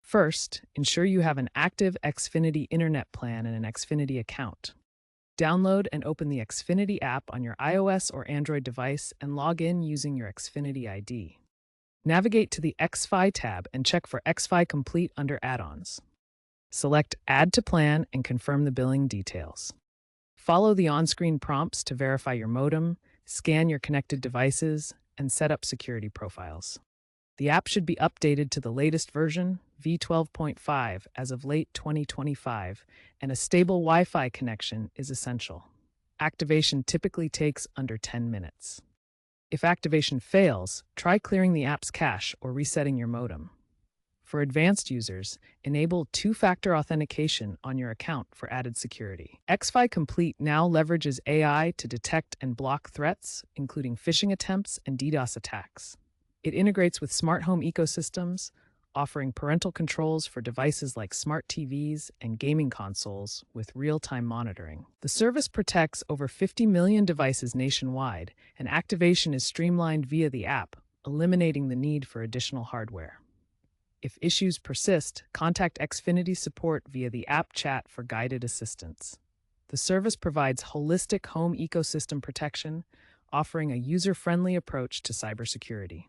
First, ensure you have an active Xfinity Internet plan and an Xfinity account. Download and open the Xfinity app on your iOS or Android device and log in using your Xfinity ID. Navigate to the Xfi tab and check for Xfi Complete under Add-ons. Select Add to Plan and confirm the billing details. Follow the on-screen prompts to verify your modem, scan your connected devices, and set up security profiles. The app should be updated to the latest version, v12.5, as of late 2025, and a stable Wi-Fi connection is essential. Activation typically takes under 10 minutes. If activation fails, try clearing the app's cache or resetting your modem. For advanced users, enable two-factor authentication on your account for added security. Xfi Complete now leverages AI to detect and block threats, including phishing attempts and DDoS attacks. It integrates with smart home ecosystems, offering parental controls for devices like smart TVs and gaming consoles with real-time monitoring. The service protects over 50 million devices nationwide, and activation is streamlined via the app, eliminating the need for additional hardware. If issues persist, contact Xfinity support via the app chat for guided assistance. The service provides holistic home ecosystem protection, offering a user-friendly approach to cybersecurity.